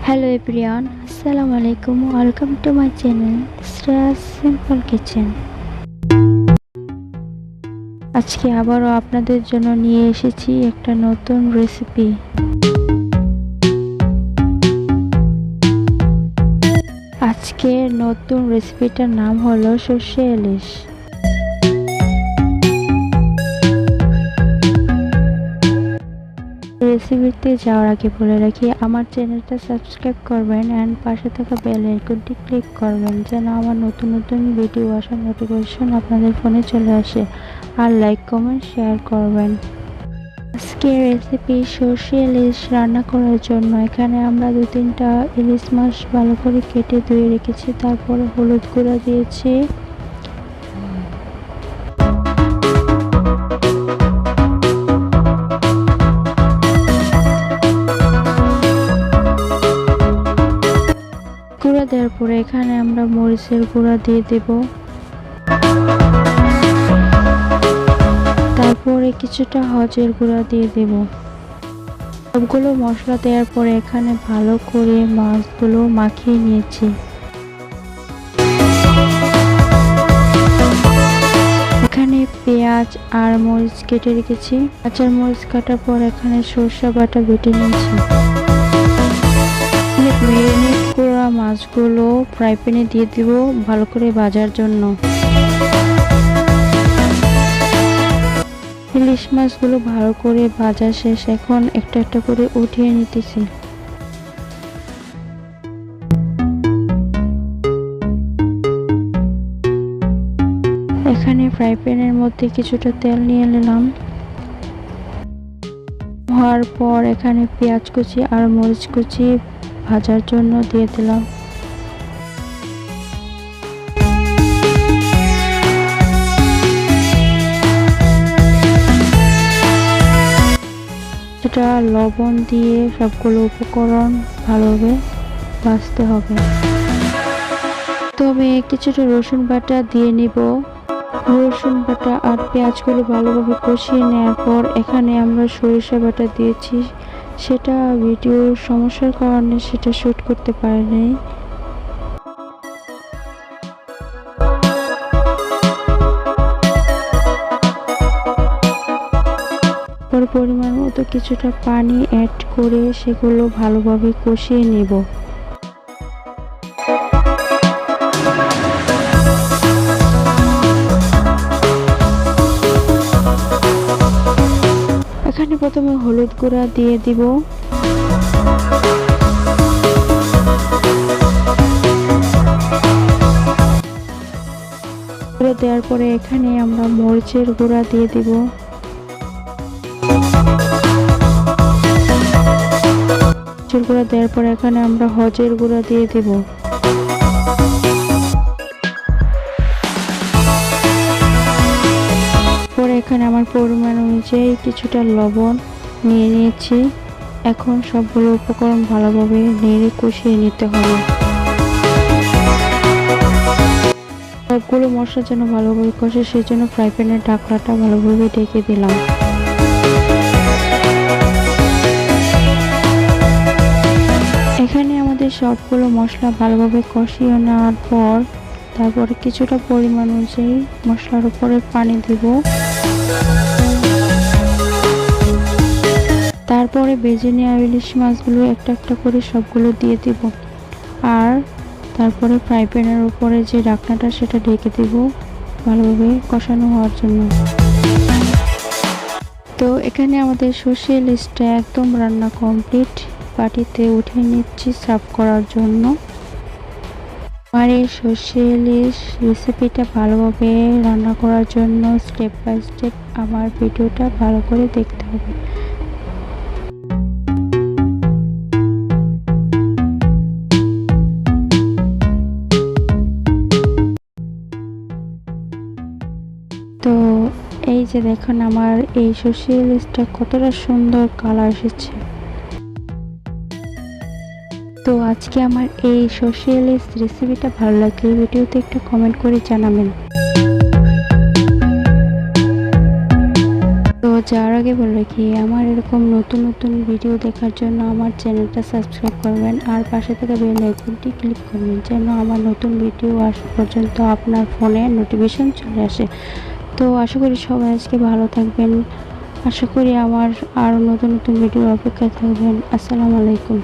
Hello everyone, Assalamu alaikum. Welcome to my channel Sarse Simple Kitchen. আজকে আবারও আপনাদের জন্য নিয়ে এসেছি একটা নতুন রেসিপি। আজকের নতুন রেসিপিটার নাম হলো সর্ষে ইলিশ। রেসিপিতে যাওয়ার আগে বলে রাখি, আমার চ্যানেলটা সাবস্ক্রাইব করবেন এন্ড পাশে থাকা বেল আইকনটি ক্লিক করবেন যেন আমার নতুন নতুন ভিডিও আসার নোটিফিকেশন আপনাদের ফোনে চলে আসে, আর লাইক কমেন্ট শেয়ার করবেন। আজকের রেসিপি সর্ষে ইলিশ রান্না করার জন্য এখানে আমরা 2-3টা ইলিশ মাছ ভালো করে কেটে ধুয়ে রেখেছি। তারপরে হলুদ গুঁড়া দিয়েছি, গুঁড়া দেওয়ার পরে এখানে আমরা মরিচের গুঁড়া দিয়ে দেব। তারপরে কিছুটা হলুদের গুঁড়া দিয়ে দেব। সবগুলো মশলা দেওয়ার পরে এখানে ভালো করে মাছগুলো মাখিয়ে নিয়েছি। এখানে পেঁয়াজ আর মরিচ কেটে রেখেছি। কাঁচা মরিচ কাটার পর এখানে সরষে বাটা বেটে নিয়েছি। ম্যারিনেট করা মাছগুলো ফ্রাই প্যানে দিয়ে দিব ভালো করে ভাজার জন্য। ইলিশ মাছগুলো ভালো করে ভাজা শেষ, এখন একটা একটা করে উঠিয়ে নিতেছি। এখানে ফ্রাই প্যানের মধ্যে কিছুটা তেল নিয়ে নিলাম। হওয়ার পর এখানে পেঁয়াজ কুচি আর মরিচ কুচি ভাজার জন্য দিয়ে দিলাম। সেটা লবণ দিয়ে সবগুলো উপকরণ ভালোভাবে ভাজতে হবে। তবে কিছুটা রসুন বাটা দিয়ে নিব। রসুন বাটা আর পেঁয়াজগুলো ভালোভাবে কষিয়ে নেওয়ার পর এখানে আমরা সরিষা বাটা দিয়েছি। সেটা ভিডিওর সমস্যার কারণে সেটা শুট করতে পারিনি। পরিমাণ মতো কিছুটা পানি অ্যাড করে সেগুলো ভালোভাবে কষিয়ে নেব। এখানে প্রথমে হলুদ গুঁড়া দিয়ে দিব। দেওয়ার পরে এখানে আমরা মরিচের গুঁড়া দিয়ে দিব। গুঁড়া দেওয়ার পরে এখানে আমরা হলুদের গুঁড়া দিয়ে দিব। পরে এখানে আমার পরিমাণ অনুযায়ী কিছুটা লবণ নিয়ে নিয়েছি। এখন সবগুলো উপকরণ ভালোভাবে নেড়ে কষিয়ে নিতে হবে। সবগুলো মশলা যেন ভালোভাবে কষে সেজন্য ফ্রাই প্যানের ঢাকনাটা ভালোভাবে ঢেকে দিলাম। এখানে আমাদের সবগুলো মশলা ভালোভাবে কষিয়ে নেওয়ার পর তারপরে কিছুটা পরিমাণ অনুযায়ী মশলার উপরে পানি দিব। তারপরে ভেজে নেওয়া ইলিশ মাছগুলো একটা একটা করে সবগুলো দিয়ে দিব। আর তারপরে ফ্রাই প্যানের উপরে যে ঢাকনাটা সেটা ঢেকে দিব ভালোভাবে কষানো হওয়ার জন্য। তো এখানে আমাদের সর্ষে ইলিশটা একদম রান্না কমপ্লিট। বাটিতে উঠিয়ে নিচ্ছি সার্ভ করার জন্য। আমার এই সর্ষে ইলিশ রেসিপিটা ভালোভাবে রান্না করার জন্য স্টেপ বাই স্টেপ আমার ভিডিওটা ভালো করে দেখতে হবে। তো এই যে দেখুন আমার এই সর্ষে ইলিশটা কতটা সুন্দর কালার এসেছে। তো আজকে আমার এই সর্ষে ইলিশ রেসিপিটা ভালো লাগলে ভিডিওতে একটা কমেন্ট করে জানাবেন। তো যাওয়ার আগে বলে রাখি, আমার এরকম নতুন নতুন ভিডিও দেখার জন্য আমার চ্যানেলটা সাবস্ক্রাইব করবেন আর পাশে থাকা বেল আইকনটি ক্লিক করবেন যেন আমার নতুন ভিডিও আসা পর্যন্ত আপনার ফোনে নোটিফিকেশন চলে আসে। তো আশা করি সবাই আজকে ভালো থাকবেন। আশা করি আমার আরও নতুন নতুন ভিডিও অপেক্ষায় থাকবেন। আসসালামু আলাইকুম।